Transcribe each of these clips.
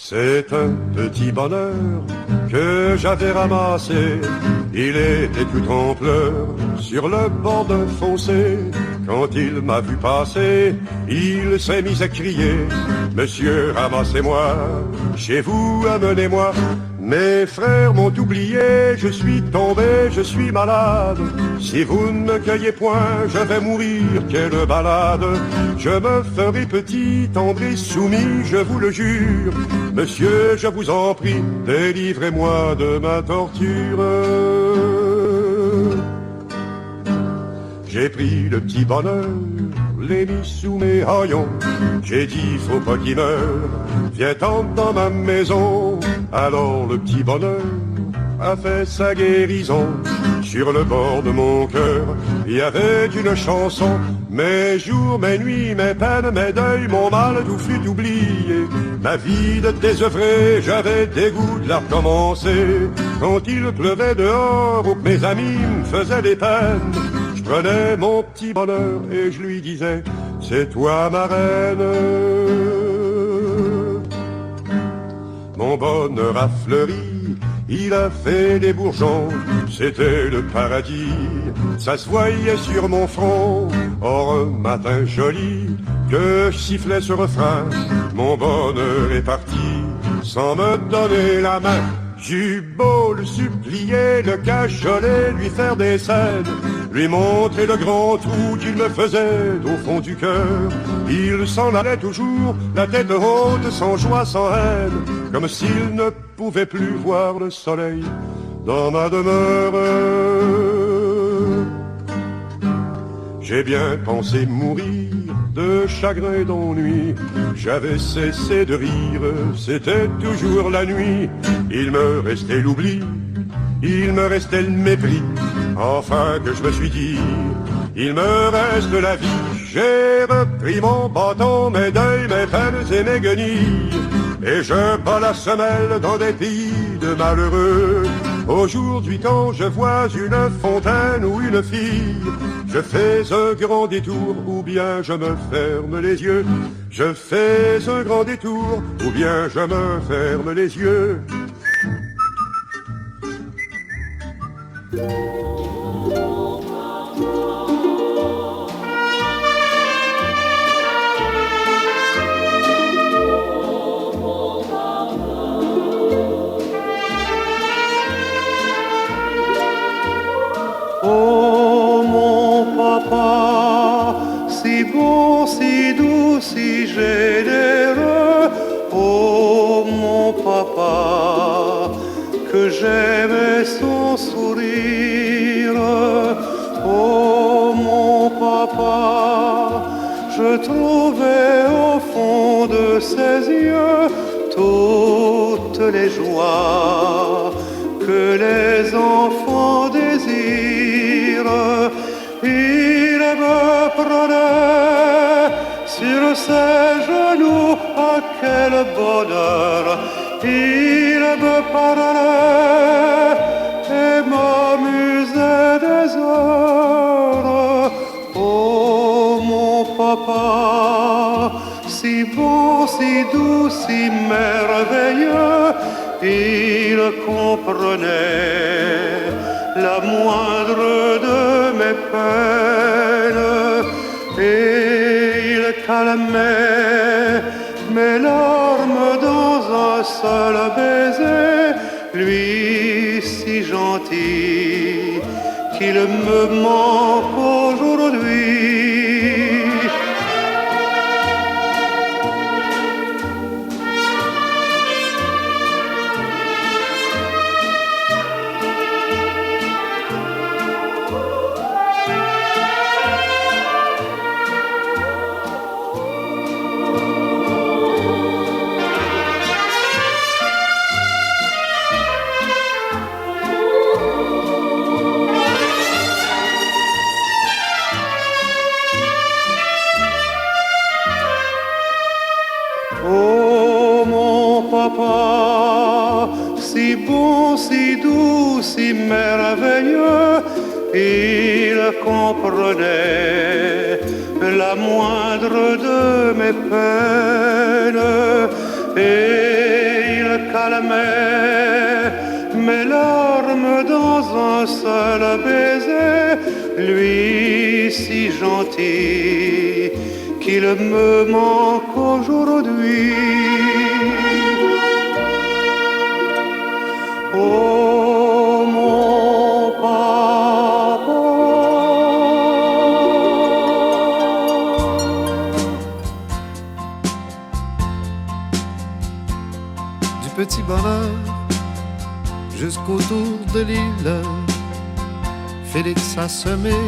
C'est un petit bonheur que j'avais ramassé. Il était tout en pleurs sur le bord d'un fossé. Quand il m'a vu passer, il s'est mis à crier: Monsieur, ramassez-moi, chez vous, amenez-moi. Mes frères m'ont oublié, je suis tombé, je suis malade. Si vous ne me cueillez point, je vais mourir, quelle balade. Je me ferai petit, tendre et soumis, je vous le jure. Monsieur, je vous en prie, délivrez-moi de ma torture. J'ai pris le petit bonheur, l'ai mis sous mes haillons. J'ai dit, faut pas qu'il meure, viens-t'en dans ma maison. Alors le petit bonheur a fait sa guérison. Sur le bord de mon cœur, il y avait une chanson. Mes jours, mes nuits, mes peines, mes deuils, mon mal, tout fut oublié. Ma vie de désœuvré, j'avais dégoût de la recommencer. Quand il pleuvait dehors ou que mes amis me faisaient des peines, je prenais mon petit bonheur et je lui disais: c'est toi ma reine. Mon bonheur a fleuri, il a fait des bourgeons, c'était le paradis, ça se voyait sur mon front. Or un matin joli, que je sifflais ce refrain, mon bonheur est parti, sans me donner la main. J'eus beau le supplier, le cajoler, lui faire des scènes, lui montrer le grand trou qu'il me faisait au fond du cœur. Il s'en allait toujours, la tête haute, sans joie, sans haine, comme s'il ne pouvait plus voir le soleil dans ma demeure. J'ai bien pensé mourir de chagrin et d'ennui. J'avais cessé de rire, c'était toujours la nuit. Il me restait l'oubli, il me restait le mépris. Enfin que je me suis dit, il me reste la vie. J'ai repris mon bâton, mes deuils, mes peines et mes guenilles, et je bats la semelle dans des pays de malheureux. Aujourd'hui quand je vois une fontaine ou une fille, je fais un grand détour ou bien je me ferme les yeux. Je fais un grand détour ou bien je me ferme les yeux. Oh mon papa, si bon, si doux, si généreux. Oh mon papa, que j'aimais son sourire. Oh mon papa, je trouvais au fond de ses yeux toutes les joies que les enfants désirent. Il me prenait sur ses genoux, à quel bonheur. Il me parlait et m'amusait des heures. Oh mon papa, si bon, si doux, si merveilleux, il comprenait la moindre de mes peines et il calmait mes larmes dans un seul baiser. Lui si gentil qu'il me manque aujourd'hui. Oh mon papa, si bon, si doux, si merveilleux, il comprenait la moindre de mes peines et calmait mes larmes dans un seul baiser, lui si gentil qu'il me manque aujourd'hui. Oh mon papa, du petit bonheur jusqu'au tour de l'île, Félix a semé,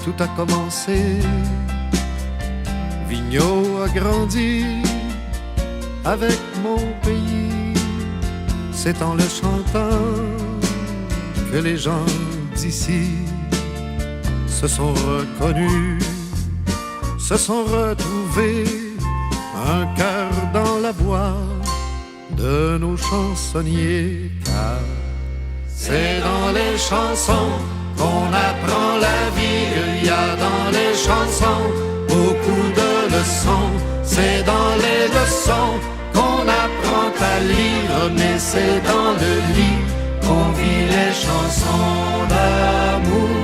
tout a commencé. Vigneault a grandi avec mon pays. C'est en le chantant que les gens d'ici se sont reconnus, se sont retrouvés, un cœur dans la voix de nos chansonniers. Car c'est dans les chansons qu'on apprend la vie. Il y a dans les chansons beaucoup de leçons. C'est dans les leçons qu'on apprend à lire, mais c'est dans le lit qu'on vit les chansons d'amour.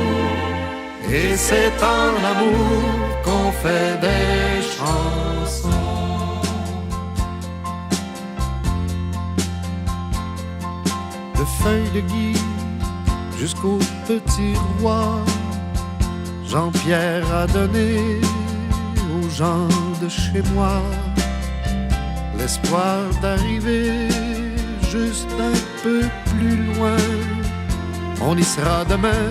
Et c'est en amour qu'on fait des chansons. De feuilles de gui jusqu'au petit roi, Jean-Pierre a donné aux gens de chez moi l'espoir d'arriver juste un peu plus loin. On y sera demain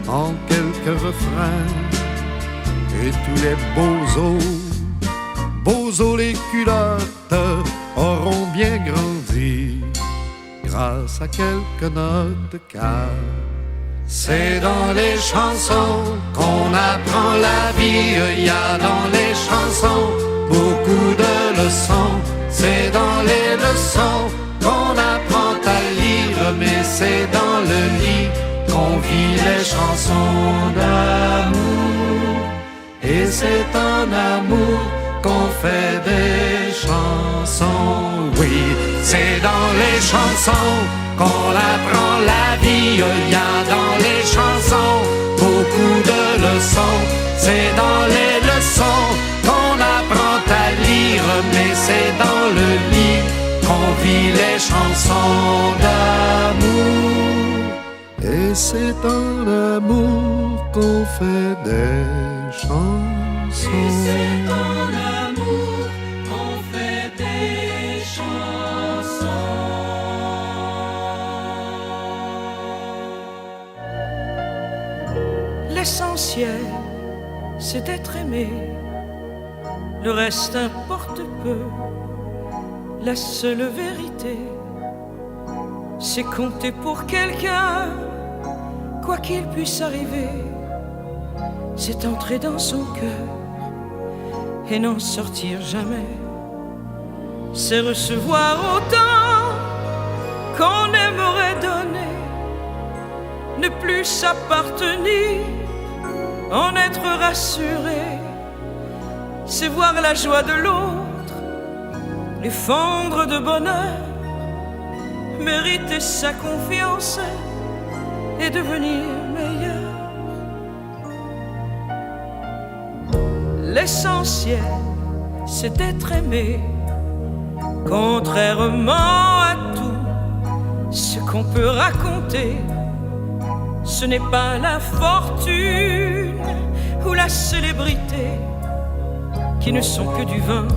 en quelques refrains. Et tous les beaux os les culottes auront bien grandi grâce à quelques notes. Car c'est dans les chansons qu'on apprend la vie. Il y a dans les chansons beaucoup de leçons. C'est dans les leçons qu'on apprend à lire, mais c'est dans le lit qu'on vit les chansons d'amour. Et c'est en amour qu'on fait des chansons. Oui, c'est dans les chansons qu'on apprend la vie. Il y a dans les chansons beaucoup de leçons. C'est dans les leçons qu'on apprend à lire, mais c'est dans le lit qu'on vit les chansons d'amour. Et c'est en amour qu'on fait des chansons. Et c'est en amour qu'on fait des chansons. L'essentiel, c'est d'être aimé. Le reste importe peu. La seule vérité, c'est compter pour quelqu'un, quoi qu'il puisse arriver. C'est entrer dans son cœur et n'en sortir jamais. C'est recevoir autant qu'on aimerait donner, ne plus s'appartenir, en être rassuré. C'est voir la joie de l'autre, lui fondre de bonheur, mériter sa confiance et devenir meilleur. L'essentiel, c'est d'être aimé, contrairement à tout ce qu'on peut raconter. Ce n'est pas la fortune ou la célébrité qui ne sont que du vin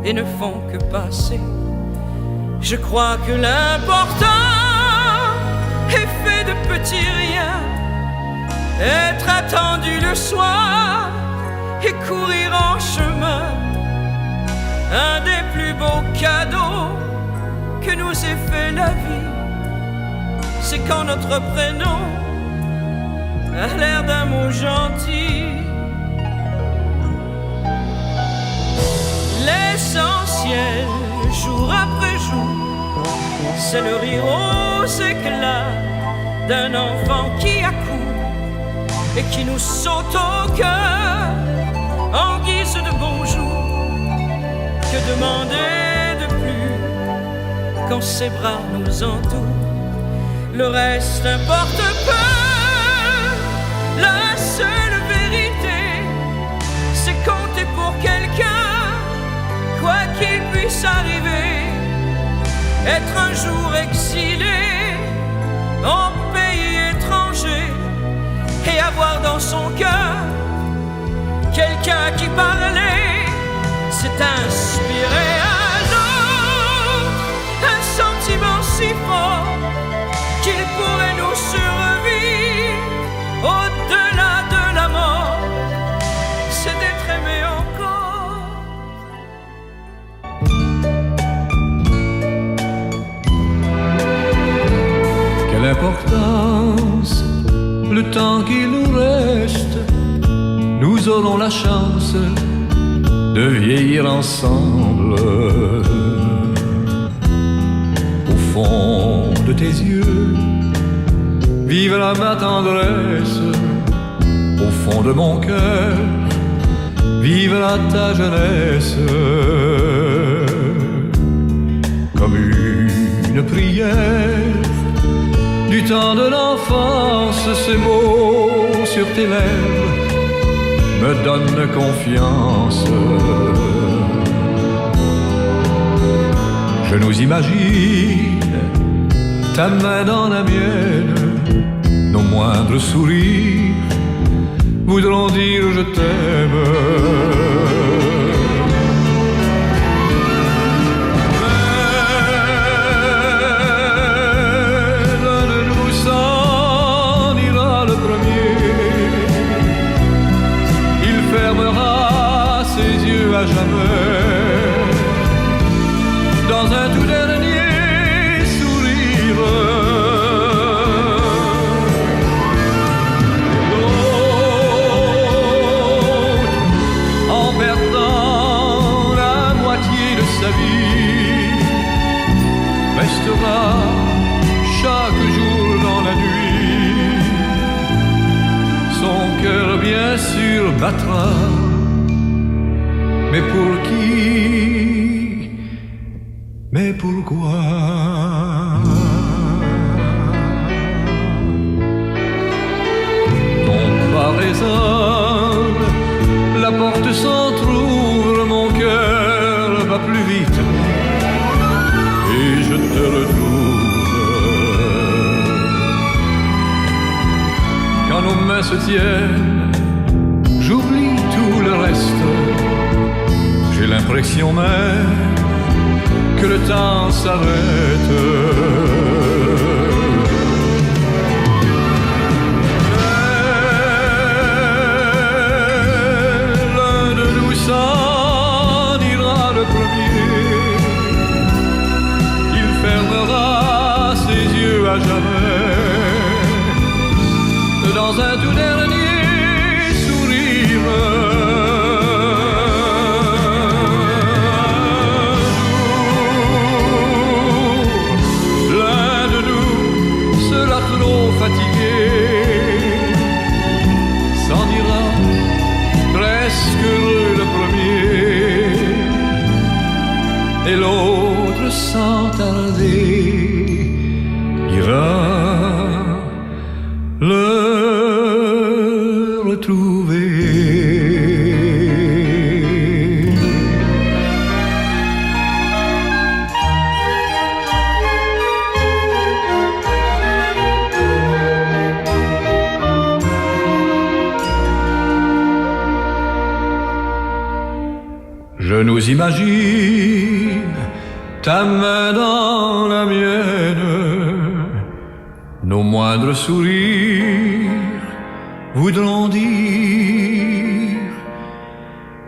et ne font que passer. Je crois que l'important est fait de petits riens, être attendu le soir et courir en chemin. Un des plus beaux cadeaux que nous ait fait la vie, c'est quand notre prénom a l'air d'un mot gentil. L'essentiel, jour après jour, c'est le rire aux éclats d'un enfant qui accourt et qui nous saute au cœur en guise de bonjour. Que que demander de plus quand ses bras nous entourent? Le reste importe peu. La seule vérité, c'est compter pour quelqu'un, quoi qu'il puisse arriver. Être un jour exilé en pays étranger et avoir dans son cœur quelqu'un qui parlait, c'est inspirer un autre, un sentiment si fort qu'il pourrait nous survivre au-delà de la mort, c'est d'être aimé encore. Quelle importance, le temps qu'il nous reste, nous aurons la chance de vieillir ensemble. Au fond de tes yeux vivra ma tendresse, au fond de mon cœur vivra ta jeunesse. Comme une prière du temps de l'enfance, ces mots sur tes lèvres me donnent confiance. Je nous imagine, ta main dans la mienne, nos moindres sourires voudront dire je t'aime. À jamais dans un tout dernier sourire. L'autre, en perdant la moitié de sa vie, restera chaque jour dans la nuit. Son cœur bien sûr battra. Mais pour qui? Mais pourquoi? Ton pas résonne, la porte s'entrouvre, mon cœur va plus vite et je te retrouve. Quand nos mains se tiennent, j'oublie tout le reste. J'ai l'impression même que le temps s'arrête. L'un de nous s'en ira le premier. Il fermera ses yeux à jamais dans un tout dernier sourire. Fatigué, s'en ira presque heureux le premier, et l'autre sans tarder ira le retrouver. Je nous imagine, ta main dans la mienne, nos moindres sourires voudront dire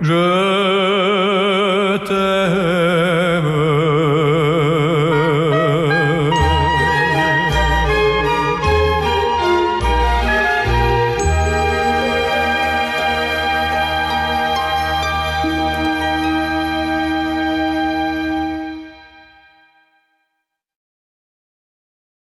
je